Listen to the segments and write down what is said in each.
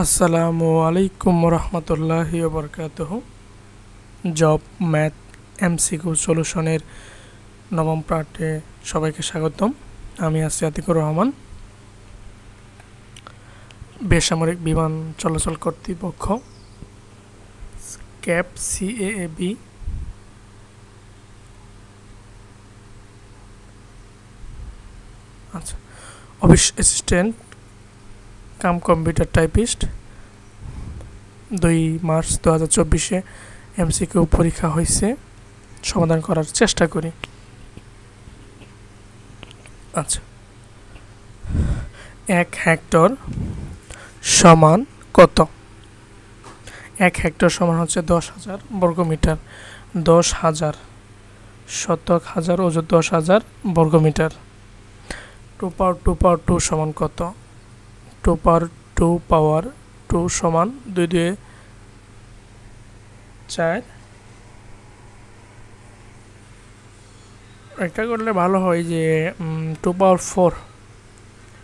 আসসালামু আলাইকুম রহমতুল্লাহি ওবরকাতুহ। জব ম্যাথ এমসিকিউ সলিউশনের নবম পার্টে সবাইকে স্বাগতম। আমি আছি আতিকুর রহমান। বেসামরিক বিমান চলাচল কর্তৃপক্ষ ক্যাব সিএএবি আচ্ছা office assistant cum computer typist 2 March 2024 MCQ পরীক্ষা হয়েছে, সমাধান করার চেষ্টা করি। আচ্ছা, 1 হেক্টর সমান কত? 1 হেক্টর সমান হচ্ছে 10,000 বর্গমিটার। 10,000 শতক হাজার ও 10,000 বর্গমিটার। 2 পাওয়ার 2 পাওয়ার 2 সমান কত? 2 পাওয়ার 2 পাওয়ার 2 সমান 2 2 4। একটা করলে ভালো হয় যে 2 পাওয়ার 4,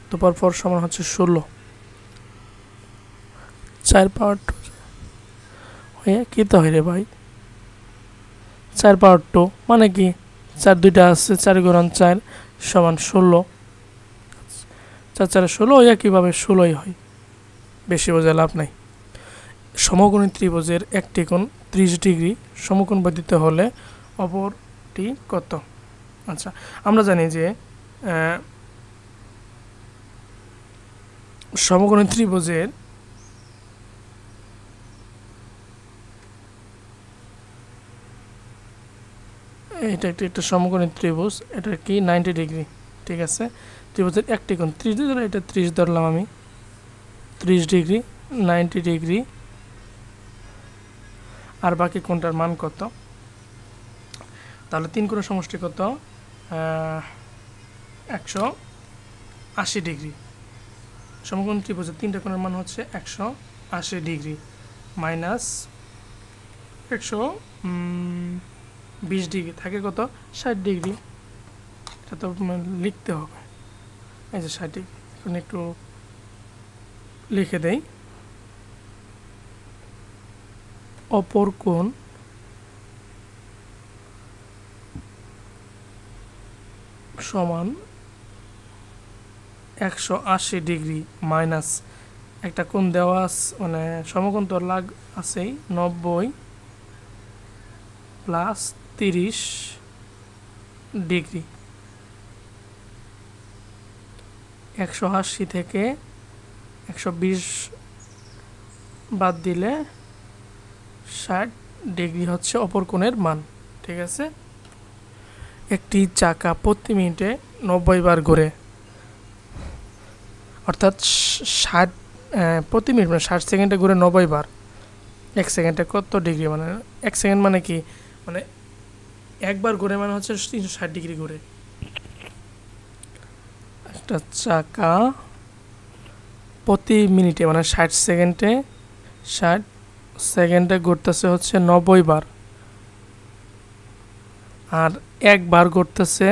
2 পাওয়ার 4 সমান হচ্ছে 16। 4 পাওয়ার 2 হয়ে কি তো হয় রে ভাই? 4 পাওয়ার 2 মানে কি? 4 দুইটা আছে, 4 গুণন 4 সমান 16। 4 4 16 হইয়া কিভাবে 16ই হয়? বেশি বোঝা লাভ নাই। সমকোণী ত্রিভুজের একটি কোণ 30 ডিগ্রি সমকোণ বর্ধিত হলে অপরটি কত? আচ্ছা, আমরা জানি যে সমকোণী ত্রিভুজের এটা একটা সমকোণী ত্রিভুজ, এটা কি 90 ডিগ্রি, ঠিক আছে। ত্রিভুজের একটি কোণ 30 ডিগ্রি, এটা 30 ধরলাম আমি, 30 ডিগ্রি 90 ডিগ্রি। আর বাকি কোণটার মান কত? তাহলে 3 কোণের সমষ্টি কত? 180 ডিগ্রি। সমকোণ ত্রিভুজের 3টা কোণের মান হচ্ছে 180 ডিগ্রি মাইনাস 120 ডিগ্রি থাকে কত? 60 ডিগ্রি। এটা তো লিখতে হবে। এই যে 60 ডিগ্রি, এখন একটু লিখে দেই। অপর কোণ সমান 180 ডিগ্রি মাইনাস একটা কোণ দেওয়া আছে, মানে সমকোণ তো লাগ আছেই, 90 প্লাস 30 ডিগ্রি। 180 থেকে 120 বাদ দিলে 60 ডিগ্রি হচ্ছে অপর কোণের মান, ঠিক আছে। একটি চাকা প্রতি মিনিটে 90 বার ঘোরে, অর্থাৎ 60 প্রতি মিনিট মানে 60 সেকেন্ডে ঘুরে 90 বার। 1 সেকেন্ডে কত ডিগ্রি? মানে 1 সেকেন্ড মানে কি? মানে একবার ঘুরে মানে হচ্ছে 360 ডিগ্রি ঘুরে। একটা চাকা প্রতি মিনিটে মানে 60 সেকেন্ডে ঘুরতেছে হচ্ছে 90 বার, আর একবার ঘুরতেছে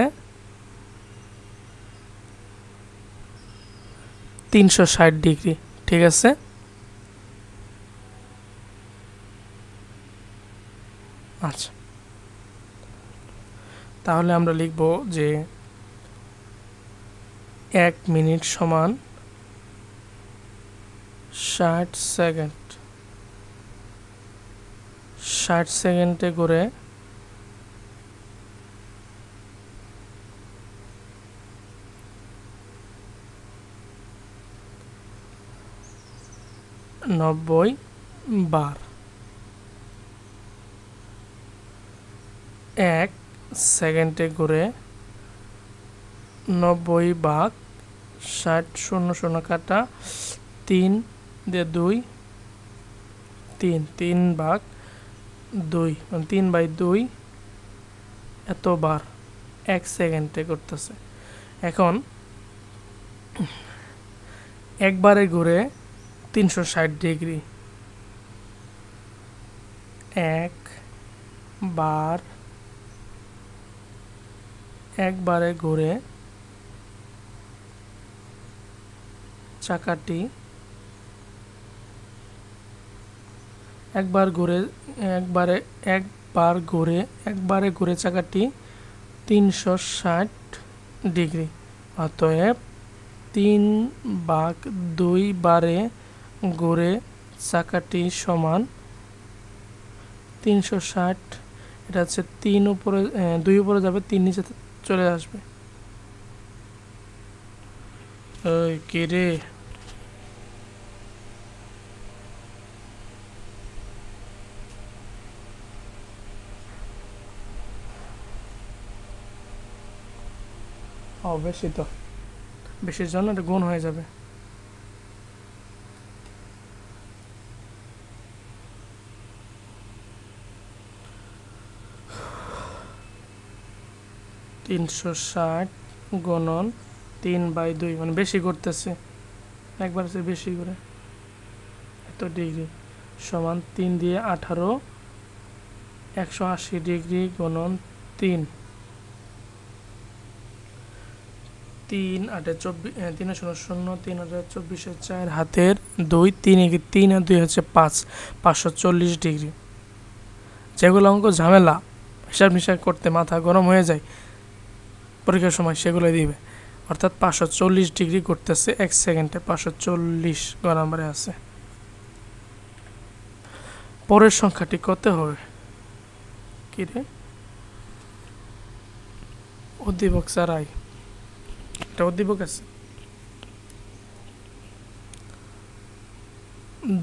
360 ডিগ্রি, ঠিক আছে। আচ্ছা, তাহলে আমরা লিখব যে 1 মিনিট সমান 60 সেকেন্ড। 60 সেকেন্ডে ঘুরে 90 বার। 1 সেকেন্ডে ঘুরে 90 ভাগ 60, 0 0 কাটা, 3 দিয়ে 2, 3 ভাগ 2 মানে 3/2 এত বার 1 সেকেন্ডে করতেছে। এখন একবারে ঘুরে 360 ডিগ্রি, একবারে ঘুরে চাকাটি একবারে একবারে ঘুরে চাকাটি 360 ডিগ্রি। অতএব 3/2 বারে ঘুরে চাকাটি সমান 360। এটা হচ্ছে 3 উপরে 2 উপরে যাবে, 3 নিচে চলে আসবে। ওই কি রে, বেশি তো, বেশির জন্য এটা গুণ হয়ে যাবে। $360 গুণন 3/2 মানে বেশি করতেছে, একবার সে বেশি করে এত ডিগ্রি সমান 3 দিয়ে 18 180 ডিগ্রি গুণন 3 3 8 24 3 0 0 3 24 4 হাতের 2 3 3 আর 2 হচ্ছে 5 540 ডিগ্রি। যেগুলো অঙ্ক ঝামেলা হিসাব নিসাব করতে মাথা গরম হয়ে যায় পরীক্ষার সময়, সেগুলো দিবে। অর্থাৎ 540 ডিগ্রি করতেছে 1 সেকেন্ডে, 540 গ নম্বরে আছে। পরের সংখ্যাটি কত হবে? কি রে, উদ্দীপক ছাড়াই একটা উদ্দীপক আছে।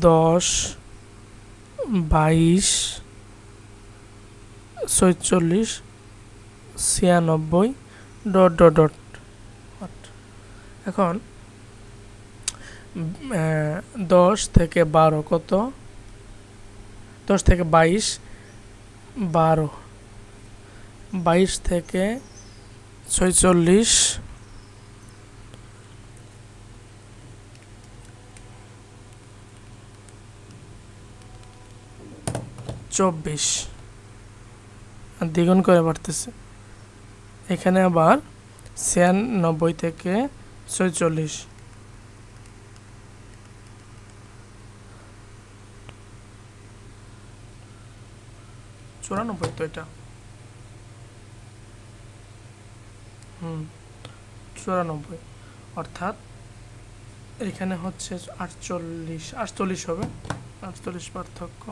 10 22 46 96 ... এখন 10 থেকে 12 কত? 10 থেকে 22 12, 22 থেকে 46 24 দ্বিগুণ করে বাড়তেছে। এখানে আবার 96 থেকে 46 94 তো এটা 94, অর্থাৎ এখানে হচ্ছে 48 হবে। 48 পার্থক্য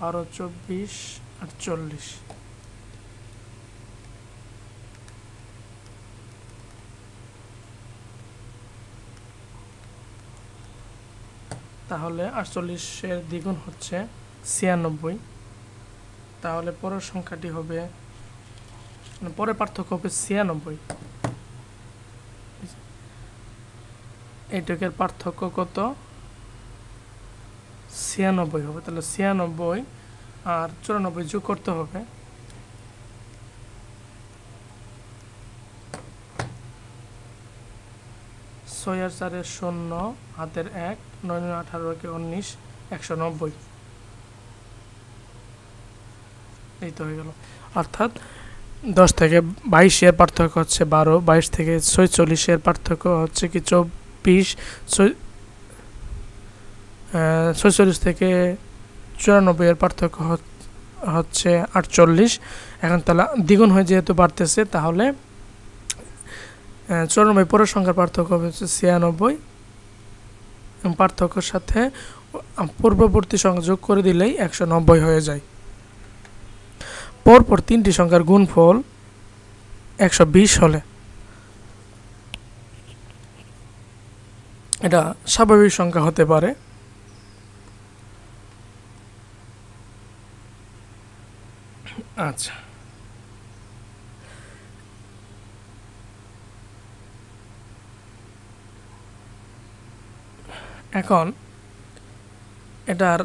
আরো 24 48। তাহলে 48-এর দ্বিগুণ হচ্ছে 96। তাহলে পরের সংখ্যাটি হবে, পরের পার্থক্য হবে 96। এইটুকের পার্থক্য কত? 96 হবে। তাহলে 96 আর 94 যোগ করতে হবে। 6 আর 4 0, হাতের 1, 9 18 19 190। এই তো হয়ে গেল। অর্থাৎ 10 থেকে 22 এর পার্থক্য হচ্ছে 12, 22 থেকে 46 এর পার্থক্য হচ্ছে কি 24, 46 থেকে 94 এর পার্থক্য হচ্ছে 48। এখন তাহলে দ্বিগুণ হয়ে যেহেতু বাড়তেছে, তাহলে 94 পরের সংখ্যার পার্থক্য হচ্ছে 96। পার্থক্যের সাথে পূর্ববর্তী সংখ্যা যোগ করে দিলেই 190 হয়ে যায়। পরপর তিনটি সংখ্যার গুণফল 120 হলে এটা স্বাভাবিক সংখ্যা হতে পারে। আচ্ছা, এখন এটার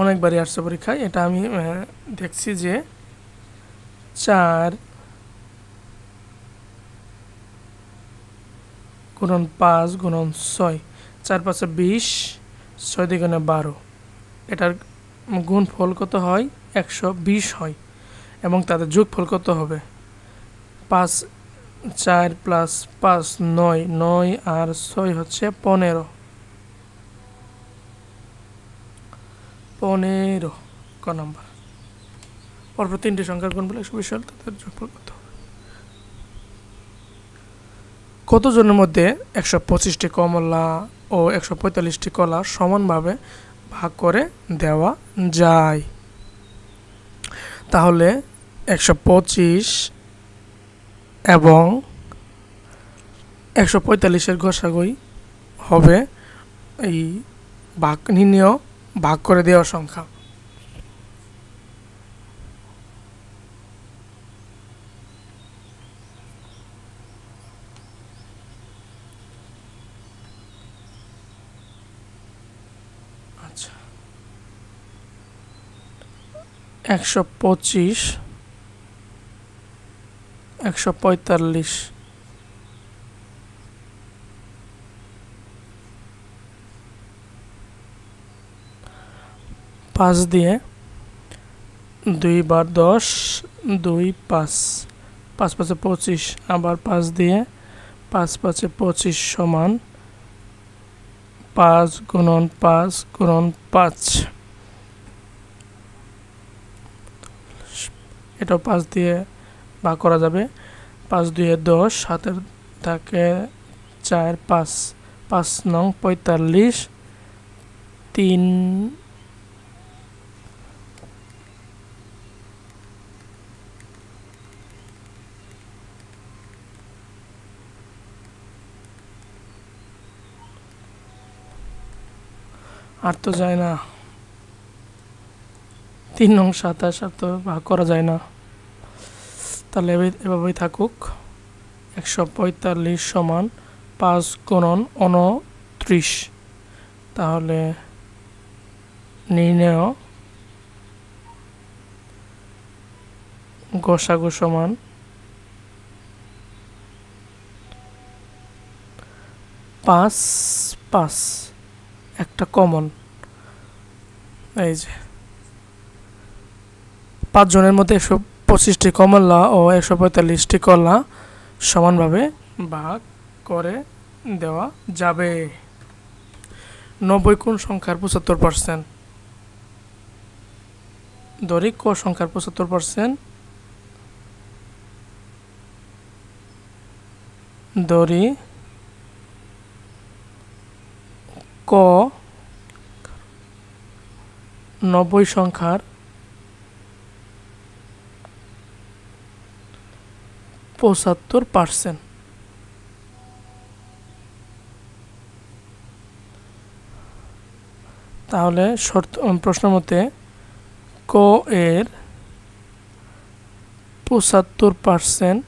অনেকবারই আসছে পরীক্ষায়। এটা আমি দেখছি যে 4 গুণন 5 গুণন 6, 4 5 20, 6 দ্বিগুণে 12, এটার গুণফল কত হয়? 120 হয়। এবং তাদের যোগফল কত হবে? 5 4 প্লাস 5 9, 9 আর 6 হচ্ছে 15। 15 ক নাম্বার। পরপর 3টি সংখ্যার গুণফল 120 হলে তাদের যোগফল কত হবে? কতজনের মধ্যে 125টি কমলা ও 145টি কলা সমানভাবে ভাগ করে দেওয়া যায়? তাহলে 125 এবং 145-এর গসাগু হবে এই নির্ণেয় ভাগ করে দেওয়া সংখ্যা। আচ্ছা, 125, 145 5 দিয়ে 2 বার 10, 2 5, 5 5 25, আবার 5 দিয়ে 5 5 25 সমান 5 গুণন 5 গুণন 5। এটাও 5 দিয়ে ভাগ করা যাবে। 5 2 10, হাতের থাকে 4 5, 5 নং 45, 3 আর তো যায় না, 3 নং 27, আর তো ভাগ করা যায় না। তাহলে এভাবেই থাকুক। 145 সমান 5 গুণন 29। তাহলে নির্ণেয় গসাগু সমান 5 5, একটা কমন। এই যে 5 জনের মধ্যে 125টি কমলা ও 145টি কলা সমানভাবে ভাগ করে দেওয়া যাবে। 90 কোন সংখ্যার 75%? ধরি ক সংখ্যার 75%, ধরি ক 90 সংখ্যার 75%। তাহলে প্রশ্ন মতে ক এর 75%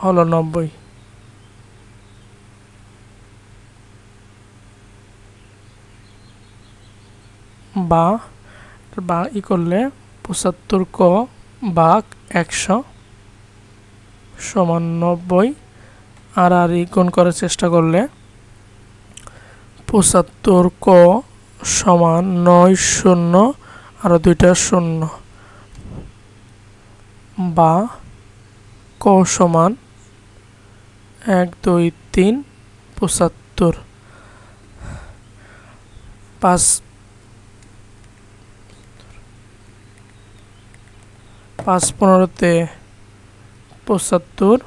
হলো 90। বা ই করলে 75 ক ভাগ 100 সমান 90। আর গুণ করার চেষ্টা করলে 75 ক সমান 9 শূন্য আর 2টা শূন্য, বা ক সমান 1 2 3 75। 5 15-তে 75,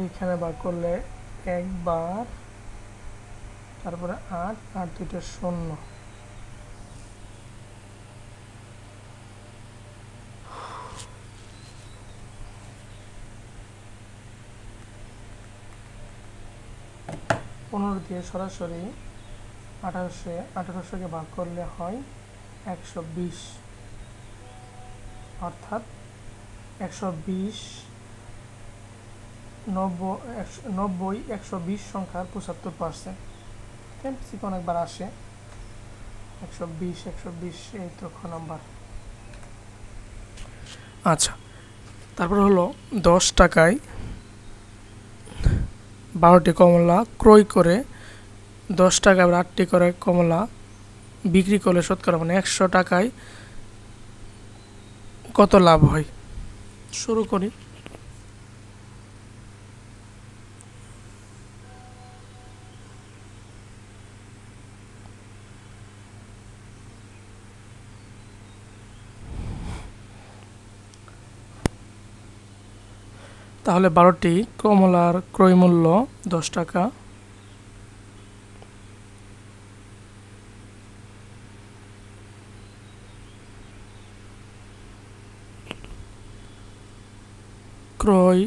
এইখানে ভাগ করলে একবার, তারপরে 8 আর 2টা শূন্য, দিয়ে সরাসরি 1800-কে ভাগ করলে হয় 120, অর্থাৎ 120 90 120 সংখ্যার 75%। এমসিকিউ অনেকবার আসে 120 এই তো খ নাম্বার। আচ্ছা, তারপর হলো 10 টাকায় 12টি কমলা ক্রয় করে 10 টাকায় 8টি করে কমলা বিক্রি করলে শতকরা মানে 100 টাকায় কত লাভ হয়। শুরু করি। তাহলে 12টি কমলার ক্রয় মূল্য 10 টাকা। ক্রয়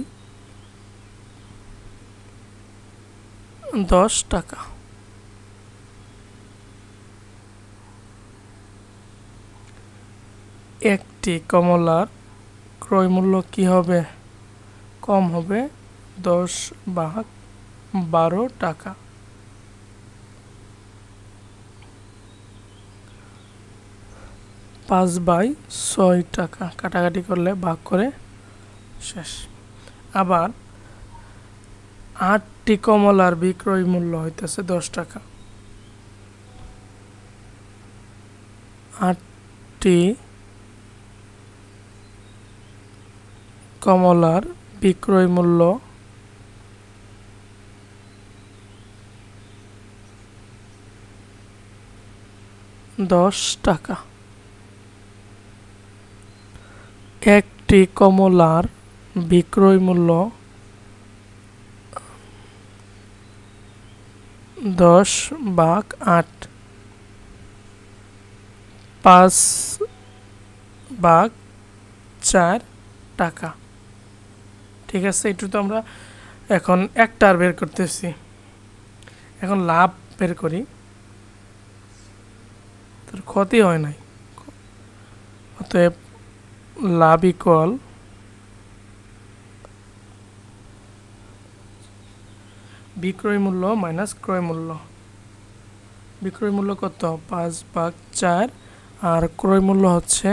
10 টাকা। একটি কমলার ক্রয় মূল্য কি হবে? কম হবে 10/12 টাকা। 5/6 টাকা কাটাকাটি করলে ভাগ করে শেষ। আবার 8টি কমলার বিক্রয় মূল্য হইতেছে 10 টাকা। 8টি কমলার বিক্রয় মূল্য 10 টাকা। একটি কমলার বিক্রয় মূল্য 10/8, 5/4 টাকা। ঠিক আছে, একটু তো আমরা এখন একটা বের করতেছি। এখন লাভ বের করি। তার ক্ষতি হয় নাই, অতএব লাভ ইকুয়াল বিক্রয় মূল্য মাইনাস ক্রয় মূল্য। বিক্রয় মূল্য কত? 5/4 আর ক্রয় মূল্য হচ্ছে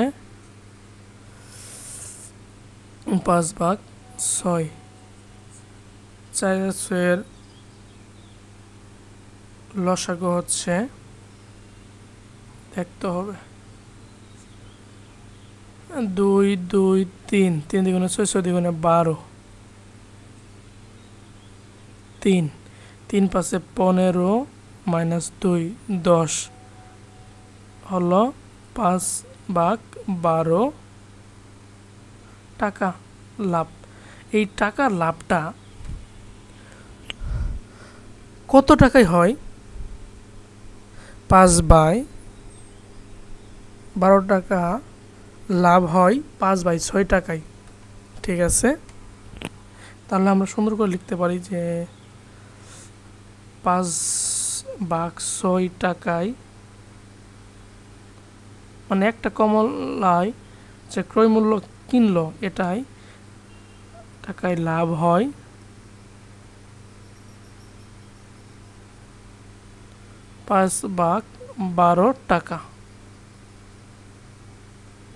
5/6। 4 আর 6 লসাগু হচ্ছে, দেখতে হবে, 2 2 3, 3 দ্বিগুণে 6, 6 দ্বিগুণে 12, 3 3 পাশে 15 মাইনাস 2 10 হলো 5/12 টাকা লাভ। এই টাকার লাভটা কত টাকায় হয়? 5/12 টাকা লাভ হয় 5/6 টাকায়। ঠিক আছে, তাহলে আমরা সুন্দর করে লিখতে পারি যে 5/6 টাকায়, মানে একটা কমলায় যে ক্রয় মূল্য কিনলো এটাই টাকায় লাভ হয় 5/12 টাকা।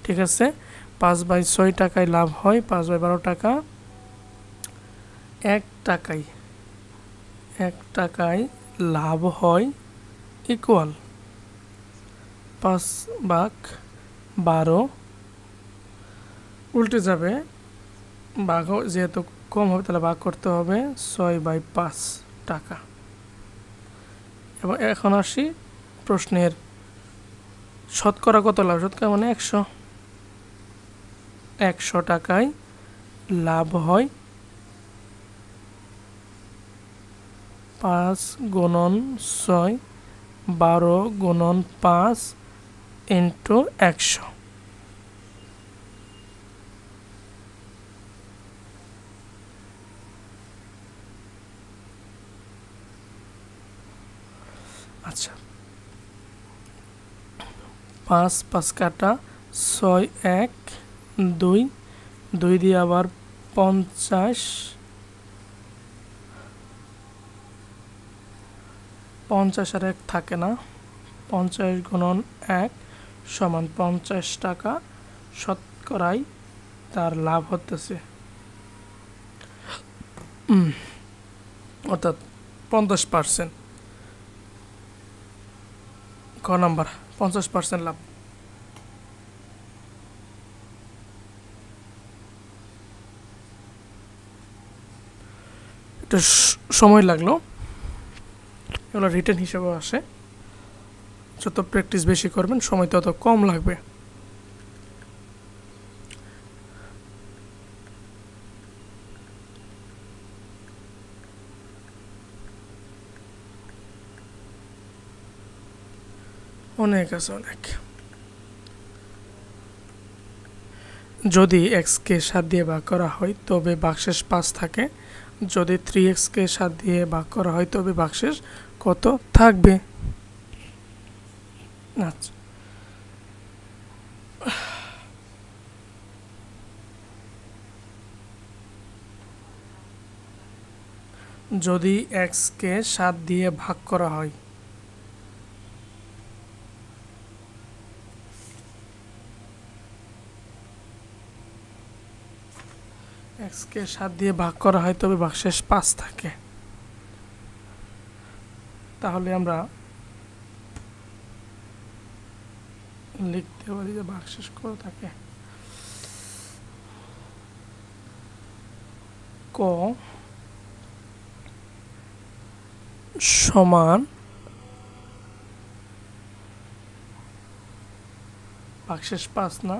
ঠিক আছে, 5/6 টাকায় লাভ হয় 5/12 টাকা। 1 টাকায় লাভ হয় ইকুয়াল 5/12, উল্টে যাবে, ভাগ যেহেতু কম হবে তাহলে ভাগ করতে হবে 6/5 টাকা। এবং এখন আসি প্রশ্নের শতকরা কত লাভ। শতকরা মানে 100। 100 টাকায় লাভ হয় 5 গুণন 6, 12 গুণন 5 ইন্টু 100। আচ্ছা, 5 5 কাটা, 6 1 2, 2 দিয়ে আবার 50, 50 আর 1 থাকে না, 50 গুণন 1 সমান 50 টাকা শতকরায় তার লাভ হতেছে, অর্থাৎ 50%। ক নাম্বার 50% লাভ। একটু সময় লাগলো, এগুলো রিটেন হিসেবে আসে। যত প্র্যাকটিস বেশি করবেন সময় তত কম লাগবে। অনেক আছে অনেক। যদি এক্সকে 7 দিয়ে ভাগ করা হয় তবে ভাগশেষ 5 থাকে। যদি 3xকে 7 দিয়ে ভাগ করা হয় তবে ভাগশেষ কত থাকবে? আচ্ছা, যদি এক্সকে 7 দিয়ে ভাগ করা হয়, এক্সকে 7 দিয়ে ভাগ করা হয় তবে ভাগশেষ 5 থাকে। তাহলে আমরা লিখতে পারি যে ভাগশেষ কত থাকে। ক সমান ভাগশেষ 5 না,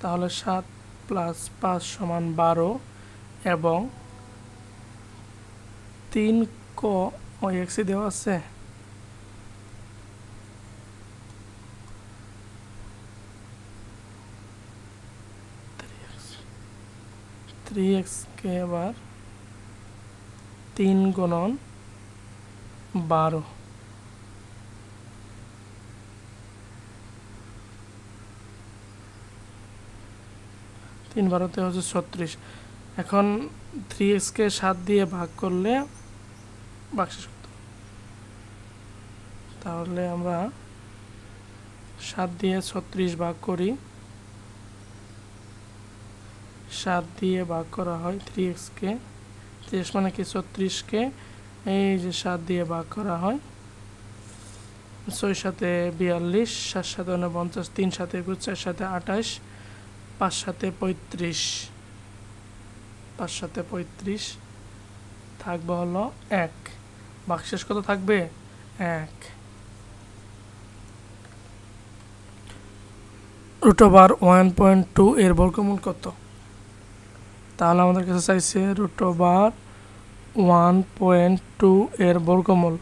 তাহলে 7 প্লাস 5 সমান 12 এবং 3 ক ওই এক্সে দেওয়া আছে। 3x কে আবার 3 গুণন 12, 3 12 হচ্ছে 36। এখন 3x কে 7 দিয়ে ভাগ করলে ভাগশেষ কত? তাহলে আমরা 7 দিয়ে 36 ভাগ করি, 7 দিয়ে ভাগ করা হয় 3x কে, 30 মানে কি 36 কে এই যে 7 দিয়ে ভাগ করা হয়, 6 সাথে 42, 7 সাথে 49, 3 সাথে 21, 4 সাথে 28, 5 সাথে 35, 5 সাথে 35 থাকবে হলো 1। ভাগশেষ কত থাকবে? 1। √1.2 এর বর্গমূল কত? তাহলে আমাদের কাছে চাইছে √1.2 এর বর্গমূল।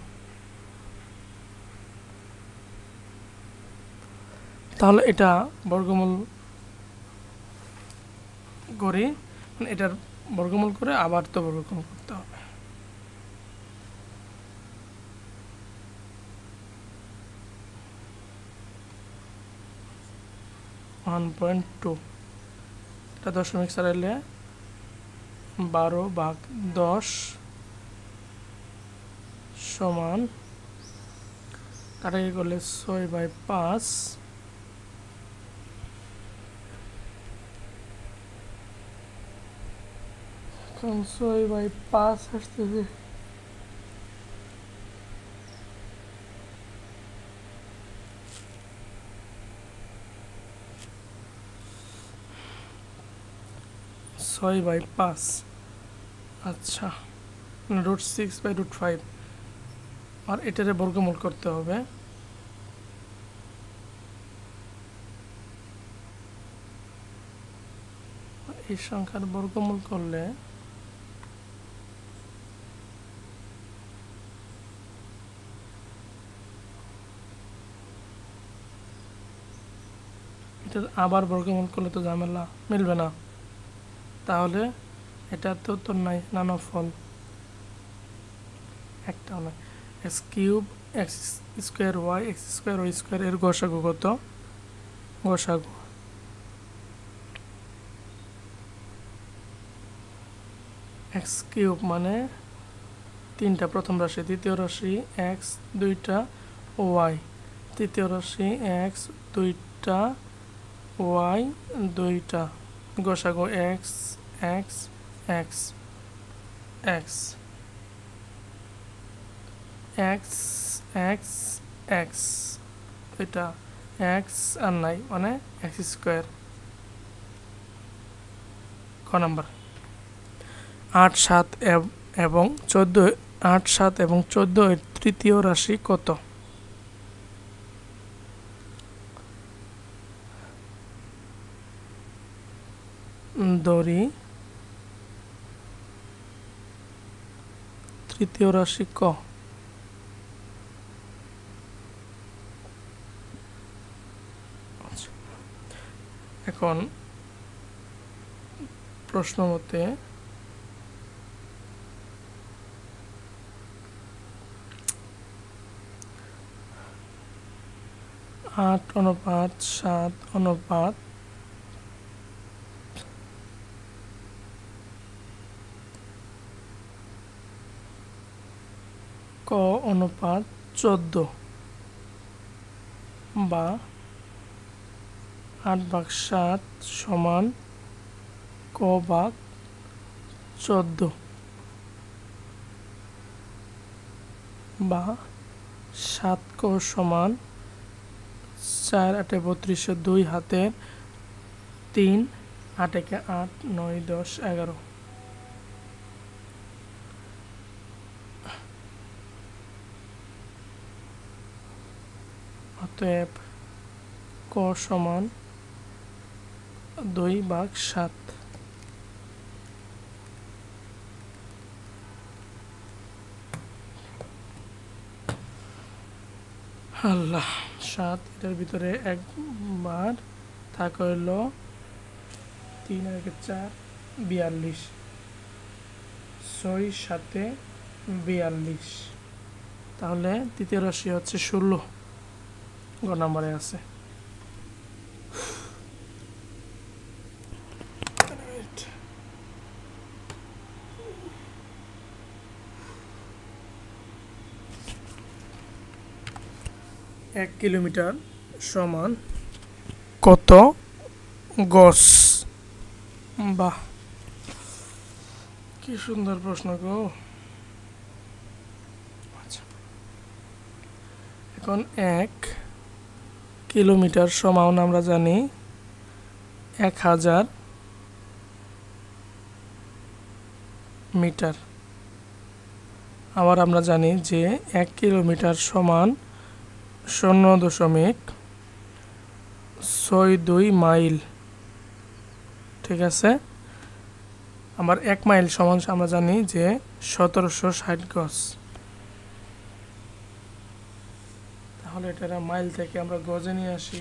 তাহলে এটা বর্গমূল করি, মানে এটার বর্গমূল করে আবার তো বর্গমূল করতে হবে। (1.2) এটা দশমিক ছাড়াইলে 12/10 সমান কাটাকাটি করলে 6/5। এখন 6/5 আসতেছে, (6/5) আচ্ছা, √6/5 আর এটারে বর্গমূল করতে হবে। এই সংখ্যার বর্গমূল করলে এটা আবার বর্গমূল করলে তো ঝামেলা, মিলবে না। তাহলে এটা তো উত্তর নাই, নান অফ অল, একটা নয়। x³ x² y x² y² এর গসাগু কত? গসাগু x³ মানে 3টা প্রথম রাশি, দ্বিতীয় রাশি x 2টা y, তৃতীয় রাশি x 2টা y 2টা, গসাগু x x x x x x x, এটা x আর নাই মানে x²। ক নাম্বার 8 7 এবং 14 8 7 এবং 14 এর তৃতীয় রাশি কত? দড়ি তৃতীয় রাশি ক। এখন প্রশ্ন মতে 8:7 ক অনুপাত 14 বা 8/7 সমান ক ভাগ 14 বা 7 ক সমান 4 8 32 2 হাতের 3 8 একে 8 9 10 11। অতএব ক সমান 2/7। আল্লাহ 7 এটার ভিতরে একবার থাকে হইল 3 আর 4 42 6 7 42। তাহলে তৃতীয় রাশি হচ্ছে 16 গ নাম্বারে আছে। এক কিলোমিটার সমান কত গজ? বাহ, কি সুন্দর প্রশ্ন গো। আচ্ছা, এখন 1 কিলোমিটার সমান আমরা জানি 1000 মিটার। আবার আমরা জানি যে 1 কিলোমিটার সমান 0.62 মাইল। ঠিক আছে, আবার 1 মাইল সমান আমরা জানি যে 1760 গজ। তাহলে এটা মাইল থেকে আমরা গজে নিয়ে আসি।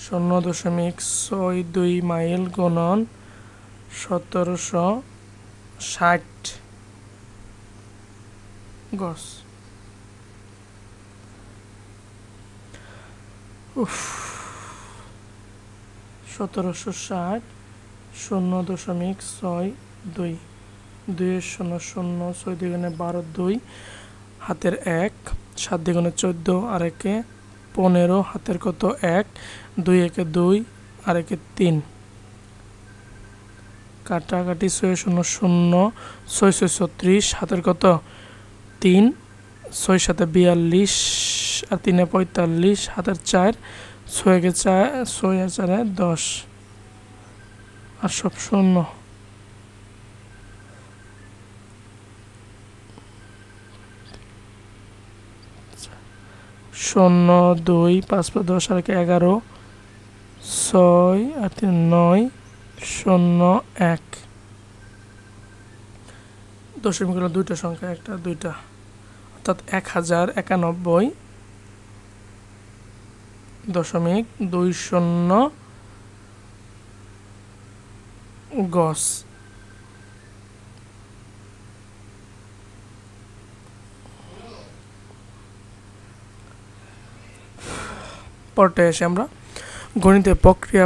0.62 মাইল গুণন 1760 গজ। 1760 0.62 2 0 0 6 2 12 2 হাতের 1 7 2 14 আর একে 15 হাতের কত 1 2 একে 2 আর একে 3 কাটাকাটি 6 0 0 6 6 36 হাতের কত 3 6 7 42 আর 3 45 হাতের 4 6 একে 4 6 আর 4 10 আর সব শূন্য। 0 2 5 10 আর 11 6 আর 3 9 0 1। দশমিক হলো দুইটা সংখ্যা, একটা দুইটা, অর্থাৎ 1091.20 গজ। পরটা এসে আমরা গণিতের প্রক্রিয়া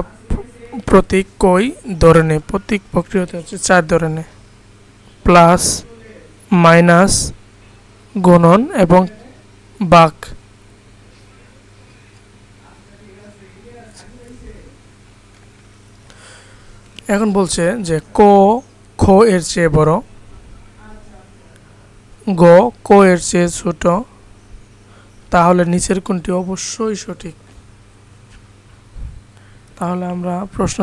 প্রতীক কই ধরনের। প্রতীক প্রক্রিয়াতে হচ্ছে 4 ধরনের: প্লাস, মাইনাস, গুণন এবং ভাগ। এখন বলছে যে খ এর চেয়ে বড়, ক এর চেয়ে ছোট, তাহলে নিচের কোনটি অবশ্যই সঠিক। তাহলে আমরা প্রশ্ন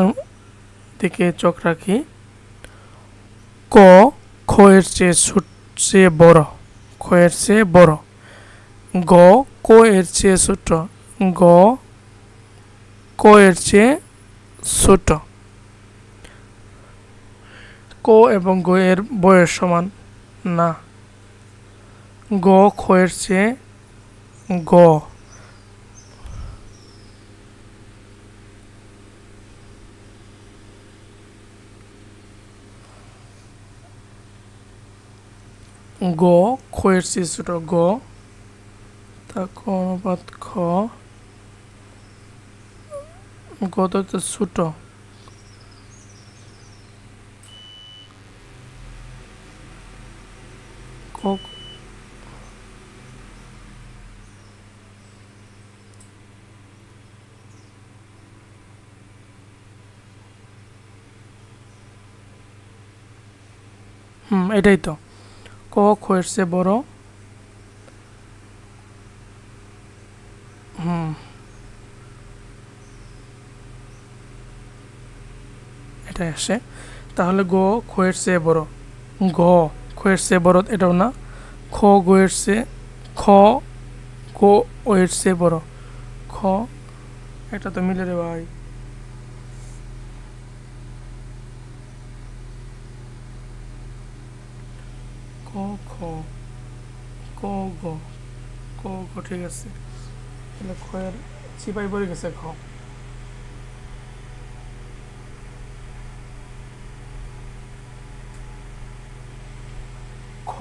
দিকে চোখ রাখি। ক খ এর চেয়ে বড়, খ এর চেয়ে বড়। গ ক এর চেয়ে ছোট, গ ক এর চেয়ে ছোট। ক এবং গ এর বয়স সমান না। গ খ এর চেয়ে গ গ খ এর চেয়ে ছোট, গ তা ক অনুপাত খ, গ তো ছোট, ক এটাই তো, ক খ এর চেয়ে বড়। এটাই আসে। তাহলে গ খ এর চেয়ে বড়, গ খ এর চেয়ে বড় এটাও না, খ গ এর চেয়ে, খ গ ও এর চেয়ে বড়, খ এটা তো মিলে রে ভাই। ক খ ক গ, ক গ ঠিক আছে, তাহলে খ এর চিপাই পড়ে গেছে খ। খ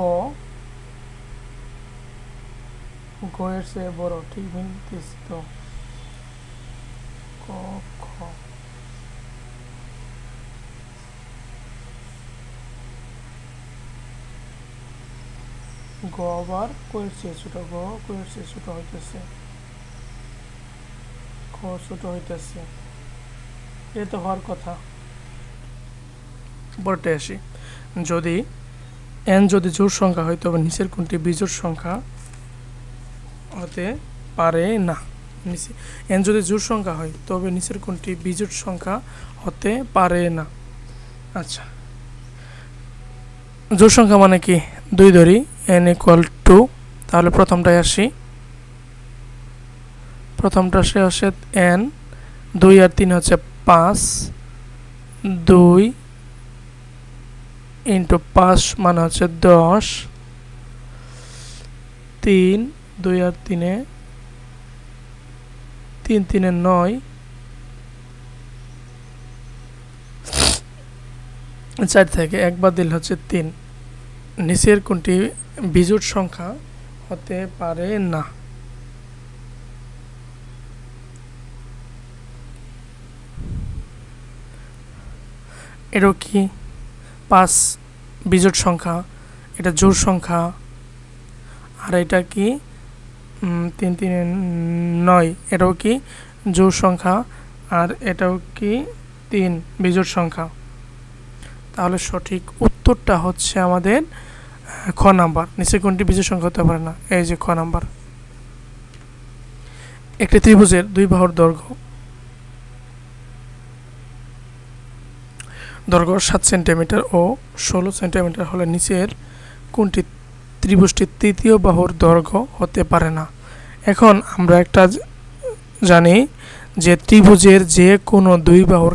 গ এর চেয়ে বড়, ঠিক মিলতেছে তো। ক খ গ আবার ক এর চেয়ে ছোট, গ ক এর চেয়ে ছোট হইতেছে, খ ছোট হইতেছে, এ তো হওয়ার কথা। পরতে আসি, যদি n যদি জোড় সংখ্যা হয় তবে নিচের কোনটি বিজোড় সংখ্যা হতে পারে না। n যদি জোড় সংখ্যা হয় তবে নিচের কোনটি বিজোড় সংখ্যা হতে পারে না। আচ্ছা, জোড় সংখ্যা মানে কি, দুই ধরি n = 2, তাহলে প্রথমটায় আসি, প্রথমটা আসে n, 2 আর 3 হচ্ছে 5, 2 × 5 মানে হচ্ছে 10, 3, 2 আর 3 3 3 9, 4 থেকে 1 বাদ দিলে হচ্ছে 3। নিচের কোনটি বিজোড় সংখ্যা হতে পারে না? এটাও কি 5 বিজোড় সংখ্যা, এটা জোড় সংখ্যা, আর এটা কি 3 3 9, এটাও কি জোড় সংখ্যা, আর এটাও কি 3 বিজোড় সংখ্যা। তাহলে সঠিক উত্তরটা হচ্ছে আমাদের খ নাম্বার, নিচে কোনটি বিজোড় সংখ্যা হতে পারে না, এই যে খ নাম্বার। একটি ত্রিভুজের দুই বাহুর দৈর্ঘ্য 7 সেন্টিমিটার ও 16 সেন্টিমিটার হলে নিচের কোনটি ত্রিভুজটির তৃতীয় বাহুর দৈর্ঘ্য হতে পারে না? এখন আমরা একটা জানি যে ত্রিভুজের যে কোনো দুই বাহুর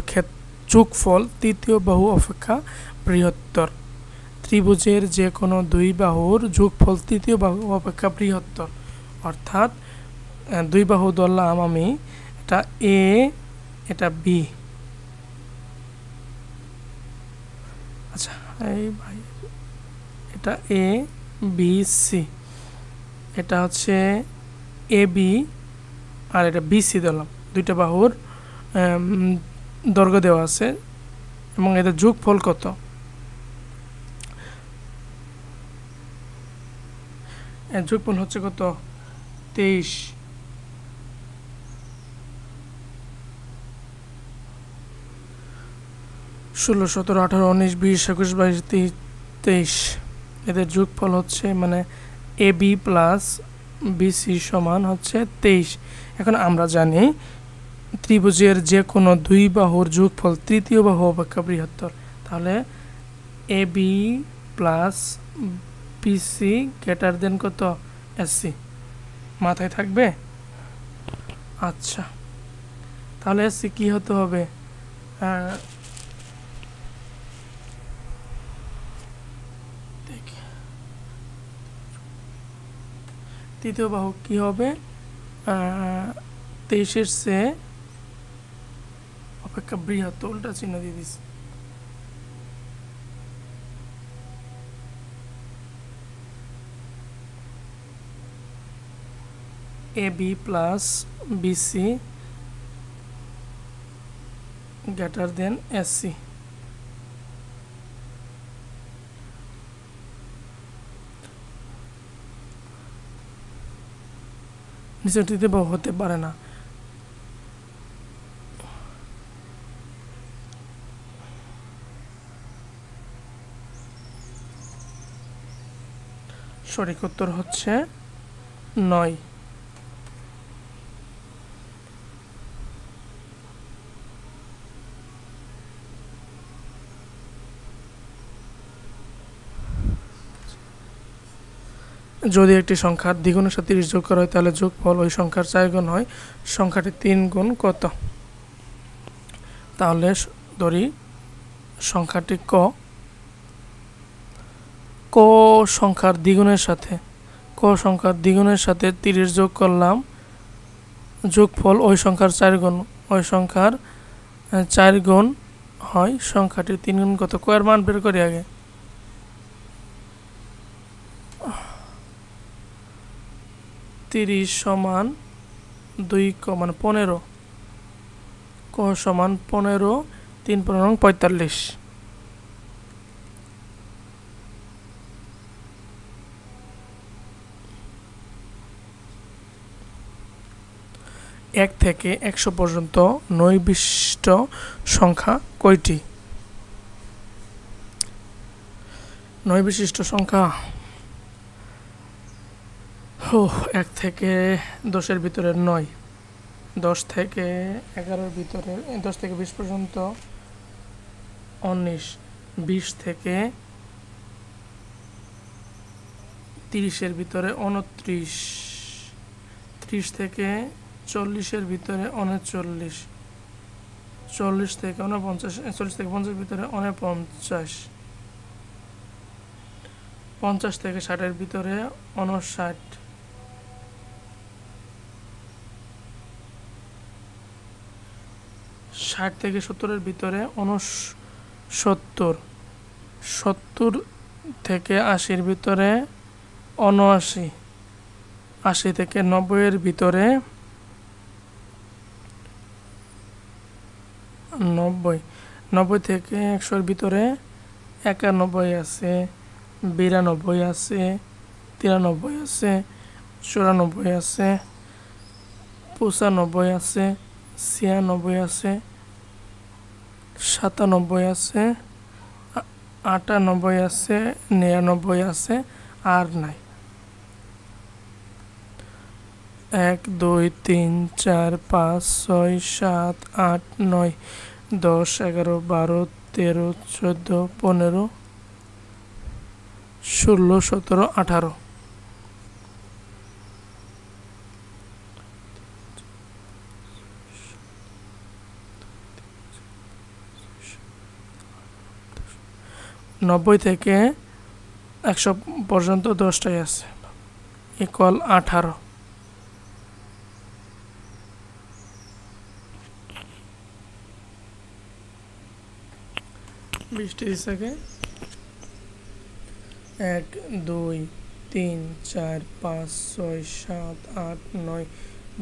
যোগফল তৃতীয় বাহু অপেক্ষা বৃহত্তর। ত্রিভুজের যে কোনো দুই বাহুর যোগফল তৃতীয় বাহু অপেক্ষা বৃহত্তর, অর্থাৎ দুই বাহু ধরলাম আমি, এটা এ, এটা বি। আচ্ছা এই ভাই, এটা এ বি সি, এটা হচ্ছে এ বি আর এটা বি সি ধরলাম, দুইটা বাহুর দৈর্ঘ্য দেওয়া আছে এবং এদের যোগফল কত? এর যোগফল হচ্ছে কত? 23। 16 17 18 19 20 21 22 23, এদের যোগফল হচ্ছে মানে এ বি প্লাস বিসি সমান হচ্ছে 23। এখন আমরা জানি ত্রিভুজের যে কোনো দুই বাহুর যোগফল তৃতীয় বাহু অপেক্ষা বৃহত্তর, তাহলে A B plus BC greater than কত এসসি, মাথায় থাকবে? আচ্ছা, তাহলে এসসি কি হতে হবে? তৃতীয় বাহু কি হবে? 23-এর চেয়ে অপেক্ষা বৃহত্তর, উল্টা চিহ্ন দিয়ে দিস। A B plus BC greater than AC. নিচেরটিতে বাহু হতে পারে না। সঠিক উত্তর হচ্ছে 9। যদি একটি সংখ্যার দ্বিগুণের সাথে 30 যোগ করা হয় তাহলে যোগফল ওই সংখ্যার 4 গুণ হয়, সংখ্যাটি 3 গুণ কত? তাহলে ধরি সংখ্যাটি ক সংখ্যার দ্বিগুণের সাথে 30 যোগ করলাম, যোগফল ওই সংখ্যার 4 গুণ, ওই সংখ্যার 4 গুণ হয়, সংখ্যাটি 3 গুণ কত? ক এর মান বের করি আগে। 30 সমান 2 ক মানে 15, ক সমান 15, 3 15 45। এক থেকে 100 পর্যন্ত নয় বিশিষ্ট সংখ্যা কয়টি? 9 বিশিষ্ট সংখ্যা 1 থেকে 10-এর ভিতরে 9, 10 থেকে 11-এর ভিতরে, 10 থেকে 20 পর্যন্ত 19, 20 থেকে 30-এর ভিতরে 29, 30 থেকে 40-এর ভিতরে 39, 40 থেকে 49, 40 থেকে 50-এর ভিতরে 49, 50 থেকে 60-এর ভিতরে 59, 60 থেকে 70-এর ভিতরে 69, 70 থেকে 80-এর ভিতরে 79, 80 থেকে 90-এর ভিতরে 90, 90 থেকে 100-এর ভিতরে 91 আছে, 92 আছে, 93 আছে, 94 আছে, 95 আছে, 96 আছে, 97 আছে, 98 আছে, 99 আছে, আর নাই। 1 2 3 4 5 6 7 8 9 10 11 12 13 14 15 16 17 18। 90 থেকে 100 পর্যন্ত 10টাই আছে, ইকুয়াল 18। বৃষ্টি দিচ্ছে 1 2 3 4 5 6 7 8 9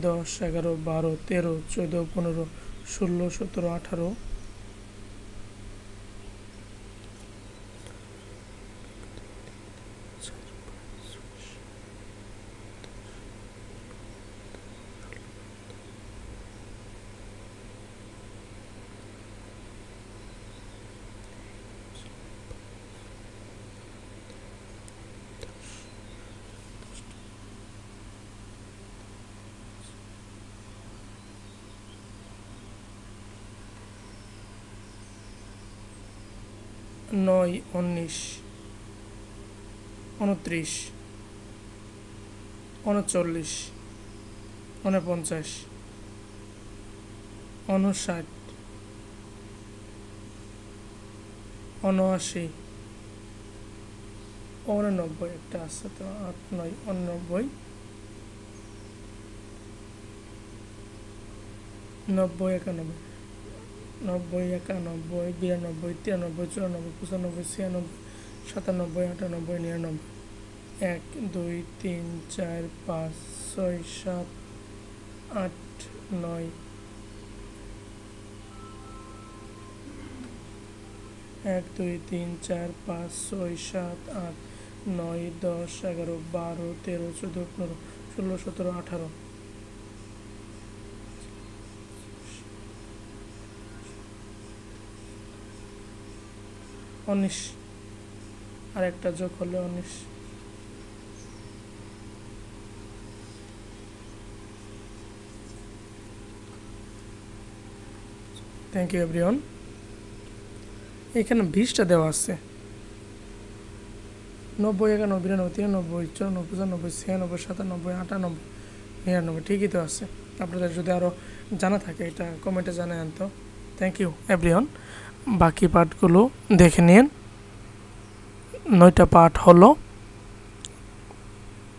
10 11 12 13 14 15 16 17 18। 9 19 29, 39, 49, 59, 89, 89 একটা আছে তো 8 9 89, 90 91, 90 91, 92 93 94 95 96 97 98 99, 1 2 3 4 5 6 7 8 9, 1 2 3 4 5 6 7 8 9 10 11 12 13 14 15 16 17 18, 19 আর একটা যোগ হলে 19। Thank you everyone. এখানে 20টা দেওয়া আছে, 90 91 92 93 94 95 96 97 98 99, ঠিকই তো আছে। আপনাদের যদি আরও জানা থাকে এটা কমেন্টে জানায় আনতো। Thank you everyone. বাকি পার্টগুলো দেখে নিন। 9টা পার্ট হলো,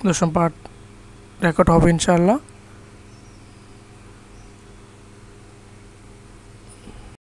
10ম পার্ট রেকর্ড হবে ইনশাআল্লাহ।